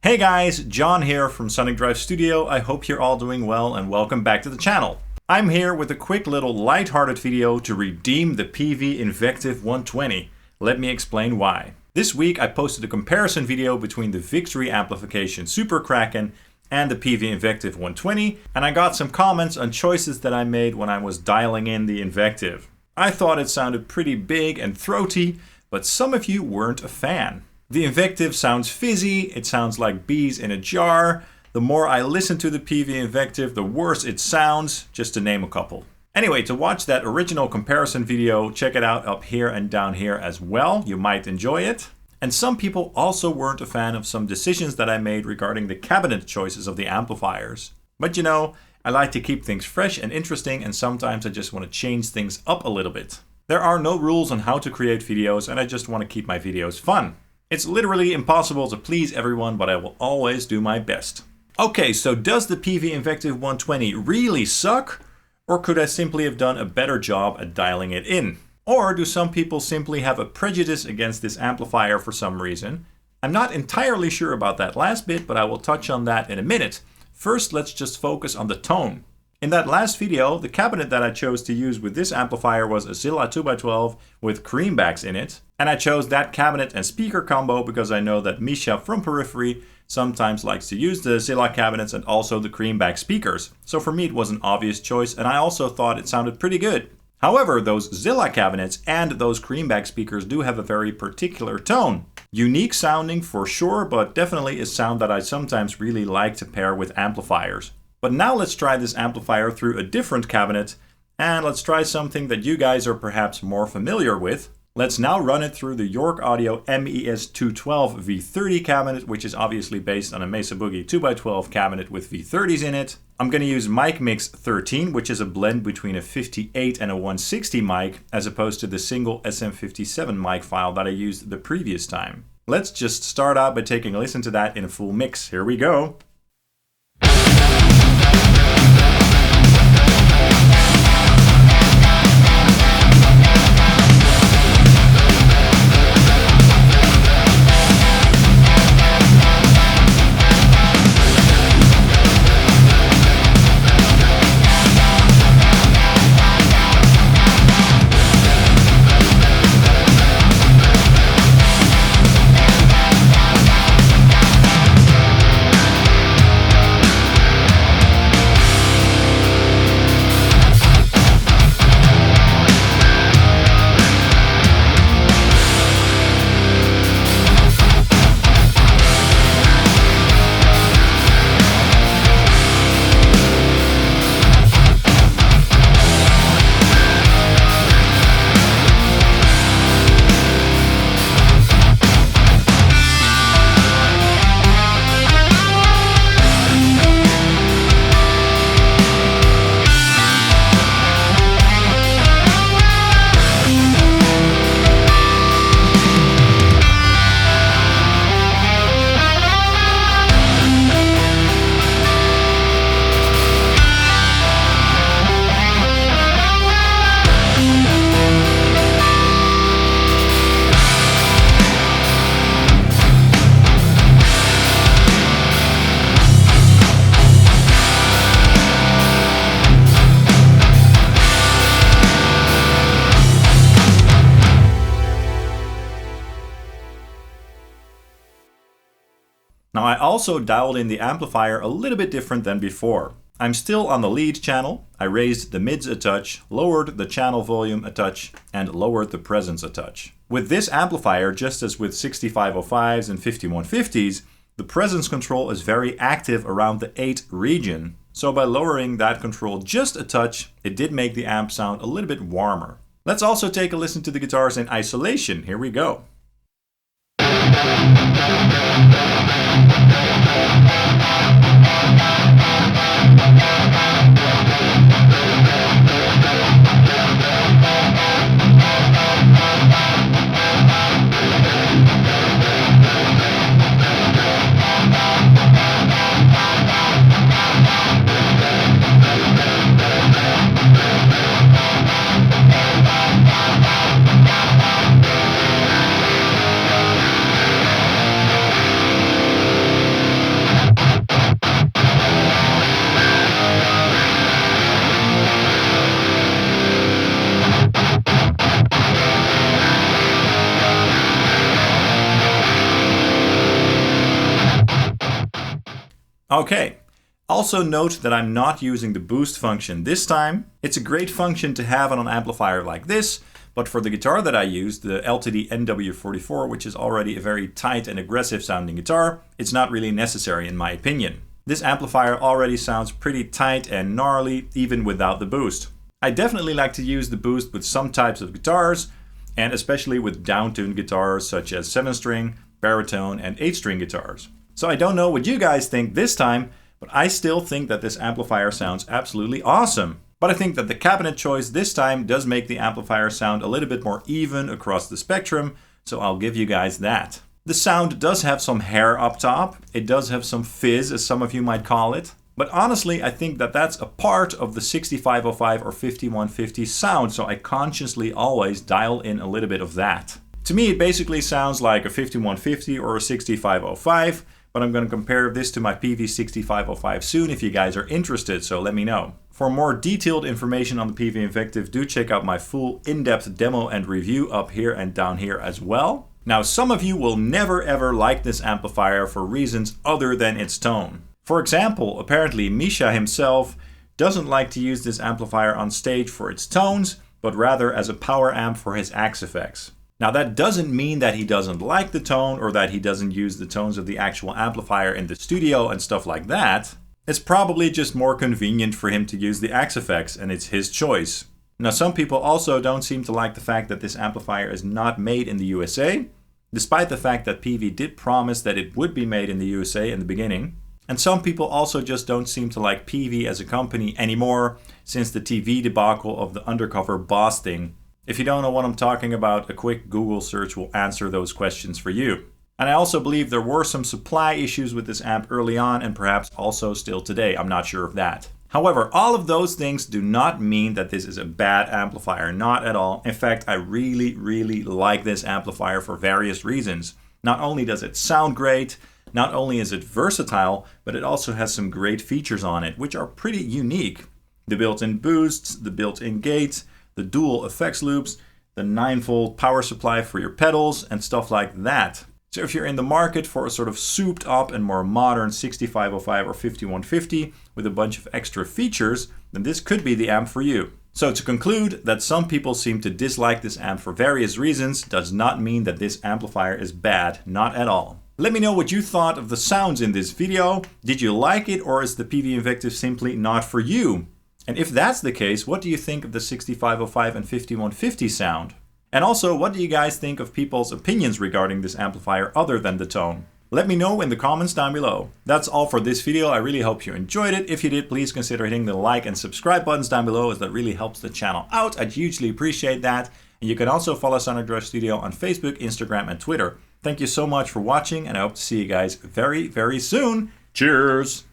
Hey guys, John here from Sonic Drive Studio. I hope you're all doing well and welcome back to the channel. I'm here with a quick little light-hearted video to redeem the Peavey Invective 120. Let me explain why. This week I posted a comparison video between the Victory Amplification Super Kraken and the Peavey Invective 120, and I got some comments on choices that I made when I was dialing in the Invective. I thought it sounded pretty big and throaty, but some of you weren't a fan. The Invective sounds fizzy, it sounds like bees in a jar. The more I listen to the Peavey Invective, the worse it sounds, just to name a couple. Anyway, to watch that original comparison video, check it out up here and down here as well. You might enjoy it. And some people also weren't a fan of some decisions that I made regarding the cabinet choices of the amplifiers. But you know, I like to keep things fresh and interesting, and sometimes I just want to change things up a little bit. There are no rules on how to create videos, and I just want to keep my videos fun. It's literally impossible to please everyone, but I will always do my best. Okay, so does the Peavey Invective 120 really suck? Or could I simply have done a better job at dialing it in? Or do some people simply have a prejudice against this amplifier for some reason? I'm not entirely sure about that last bit, but I will touch on that in a minute. First, let's just focus on the tone. In that last video, the cabinet that I chose to use with this amplifier was a Zilla 2x12 with creambacks in it. And I chose that cabinet and speaker combo because I know that Misha from Periphery sometimes likes to use the Zilla cabinets and also the creamback speakers. So for me it was an obvious choice, and I also thought it sounded pretty good. However, those Zilla cabinets and those creamback speakers do have a very particular tone. Unique sounding for sure, but definitely a sound that I sometimes really like to pair with amplifiers. But now let's try this amplifier through a different cabinet, and let's try something that you guys are perhaps more familiar with. Let's now run it through the York Audio MES212 V30 cabinet, which is obviously based on a Mesa Boogie 2x12 cabinet with V30s in it. I'm going to use mic mix 13, which is a blend between a 58 and a 160 mic, as opposed to the single SM57 mic file that I used the previous time. Let's just start out by taking a listen to that in a full mix. Here we go. Now I also dialed in the amplifier a little bit different than before. I'm still on the lead channel. I raised the mids a touch, lowered the channel volume a touch, and lowered the presence a touch. With this amplifier, just as with 6505s and 5150s, the presence control is very active around the 8 region. So by lowering that control just a touch, it did make the amp sound a little bit warmer. Let's also take a listen to the guitars in isolation. Here we go. Okay. Also note that I'm not using the boost function this time. It's a great function to have on an amplifier like this, but for the guitar that I use, the LTD NW44, which is already a very tight and aggressive sounding guitar, it's not really necessary in my opinion. This amplifier already sounds pretty tight and gnarly even without the boost. I definitely like to use the boost with some types of guitars, and especially with down-tuned guitars such as 7-string, baritone, and 8-string guitars. So I don't know what you guys think this time, but I still think that this amplifier sounds absolutely awesome. But I think that the cabinet choice this time does make the amplifier sound a little bit more even across the spectrum, so I'll give you guys that. The sound does have some hair up top, it does have some fizz, as some of you might call it. But honestly, I think that that's a part of the 6505 or 5150 sound, so I consciously always dial in a little bit of that. To me, it basically sounds like a 5150 or a 6505, but I'm going to compare this to my Peavey 6505 soon if you guys are interested, so let me know. For more detailed information on the Peavey Invective, do check out my full in-depth demo and review up here and down here as well. Now, some of you will never ever like this amplifier for reasons other than its tone. For example, apparently Misha himself doesn't like to use this amplifier on stage for its tones, but rather as a power amp for his axe effects. Now that doesn't mean that he doesn't like the tone or that he doesn't use the tones of the actual amplifier in the studio and stuff like that. It's probably just more convenient for him to use the axe effects, and it's his choice. Now some people also don't seem to like the fact that this amplifier is not made in the USA, despite the fact that Peavey did promise that it would be made in the USA in the beginning. And some people also just don't seem to like Peavey as a company anymore since the TV debacle of the undercover boss thing. If you don't know what I'm talking about, a quick Google search will answer those questions for you. And I also believe there were some supply issues with this amp early on and perhaps also still today. I'm not sure of that. However, all of those things do not mean that this is a bad amplifier, not at all. In fact, I really like this amplifier for various reasons. Not only does it sound great, not only is it versatile, but it also has some great features on it, which are pretty unique. The built-in boosts, the built-in gates, the dual effects loops, the 9-volt power supply for your pedals, and stuff like that. So if you're in the market for a sort of souped up and more modern 6505 or 5150 with a bunch of extra features, then this could be the amp for you. So to conclude, that some people seem to dislike this amp for various reasons does not mean that this amplifier is bad, not at all. Let me know what you thought of the sounds in this video. Did you like it, or is the Peavey Invective simply not for you? And if that's the case, what do you think of the 6505 and 5150 sound? And also, what do you guys think of people's opinions regarding this amplifier other than the tone? Let me know in the comments down below. That's all for this video. I really hope you enjoyed it. If you did, please consider hitting the like and subscribe buttons down below, as that really helps the channel out. I'd hugely appreciate that. And you can also follow Sonic Drive Studio on Facebook, Instagram, and Twitter. Thank you so much for watching, and I hope to see you guys very soon. Cheers!